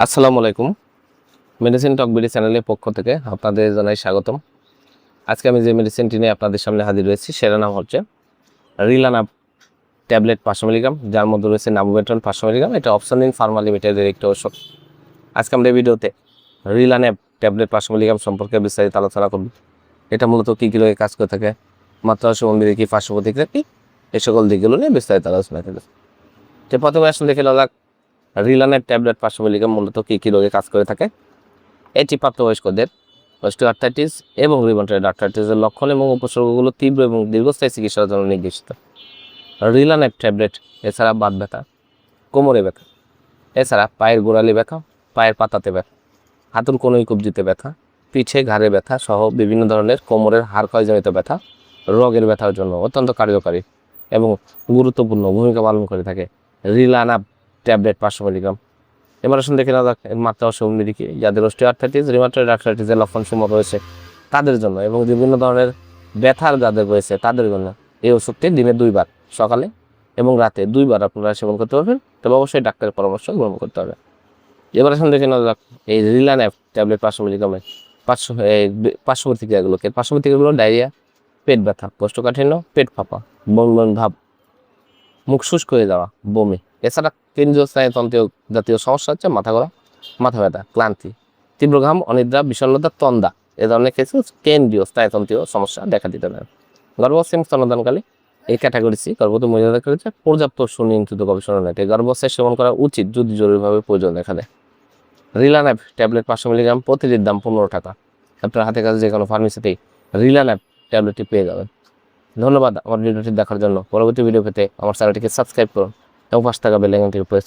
আসসালামু আলাইকুম। মেডিসিন টক বিডি চ্যানেলের পক্ষ থেকে আপনাদের জানাই স্বাগতম। আজকে আমি যে মেডিসিনটি নিয়ে আপনাদের সামনে হাজির হয়েছি সেটার নাম হচ্ছে রিলানাপ ট্যাবলেট 500 মিলিগ্রাম, যার মধ্যে রয়েছে নামোমেটন 500 মিলিগ্রাম। এটা অপশনিন ফার্মা লিমিটেডের একটি ওষুধ। আজকে আমরা এই ভিডিওতে রিলানাপ ট্যাবলেট 500 মিলিগ্রাম সম্পর্কে বিস্তারিত আলোচনা করব। এটা মূলত কী কী কাজ করে থাকে, মাত্রা সেবনবিধি কী, পার্শ্ব প্রতিক্রিয়া কী, এই সকল দিকগুলো নিয়ে বিস্তারিত আলোচনা করব। তো প্রথমে আসলে দেখে নেওয়া যাক রিলানাপ ট্যাবলেট 500 মিলিগ্রাম মূলত কী কী রোগে কাজ করে থাকে। এটি প্রাপ্তবয়স্কদের অস্টিওআর্থ্রাইটিস এবং রিউমাটয়েড আর্থ্রাইটিসের লক্ষণ এবং উপসর্গগুলো তীব্র এবং দীর্ঘস্থায়ী চিকিৎসার জন্য নির্দেশিত। রিলানাপ ট্যাবলেট এছাড়া বাত ব্যথা, কোমরে ব্যথা, এছাড়া পায়ের গোড়ালি ব্যথা, পায়ের পাতাতে ব্যথা, হাঁটুর কোনোই কবজিতে ব্যথা, পিঠে ঘাড়ে ব্যথা সহ বিভিন্ন ধরনের কোমরের হাড় ক্ষয়জনিত ব্যথা রোগের ব্যথার জন্য অত্যন্ত কার্যকারী এবং গুরুত্বপূর্ণ ভূমিকা পালন করে থাকে রিলানাপ ট্যাবলেট 500 মিলিগ্রাম। এবার আসুন দেখে নেওয়া যাক এর মাত্রা ও সেবনবিধি কি। যাদের অস্টিওআর্থ্রাইটিস, রিউমাটয়েড আর্থ্রাইটিসের লক্ষণসমূহ রয়েছে তাদের জন্য এবং বিভিন্ন ধরনের ব্যথার যাদের রয়েছে তাদের জন্য এই ওষুধটি দিনে 2 বার, সকালে এবং রাতে 2 বার আপনারা সেবন করতে পারবেন, তবে অবশ্যই ডাক্তারের পরামর্শ গ্রহণ করতে হবে। এবার আসুন দেখে নেওয়া যাক এই রিলানাপ ট্যাবলেট 500 মিলিগ্রামের পার্শ্ব প্রতিক্রিয়াগুলোকে। পার্শ্ব প্রতিক্রিয়াগুলো ডায়রিয়া, পেট ব্যথা, কোষ্ঠকাঠিন্য, পেট ফাঁপা, বন বন ভাব, মুখ শুষ্ক হয়ে যাওয়া, বমি। এছাড়া কেন্দ্রীয় স্নায়ুতন্ত্রীয় জাতীয় সমস্যা হচ্ছে মাথা ঘোরা, মাথা ব্যথা, ক্লান্তি, তীব্র ঘাম, অনিদ্রা, বিষণ্ণতা, তন্দা এ ধরনের ক্ষেত্রে কেন্দ্রীয় স্নায়ুতন্ত্রীয় সমস্যা দেখা দিতে পারে। গর্ভাবস্থায় স্তন্যদানকালে এই ক্যাটাগরিসি গর্ভবতী মহিলাদের ক্ষেত্রে পর্যাপ্ত সুনিয়ন্ত্রিত গবেষণা নেই গর্ভাবস্থায় সেবন করা উচিত যদি জরুরিভাবে প্রয়োজন দেখা দেয়। রিলানাপ ট্যাবলেট 500 মিলিগ্রাম প্রতিটির দাম 15 টাকা। আপনার হাতের কাছে যে কোনো ফার্মেসিতেই রিলানাপ ট্যাবলেটটি পেয়ে যাবেন। ধন্যবাদ আমার ভিডিওটি দেখার জন্য। পরবর্তী ভিডিও পেতে আমার চ্যানেলটিকে সাবস্ক্রাইব করুন এবং পাশে থাকা বেল আইকনটি প্রেস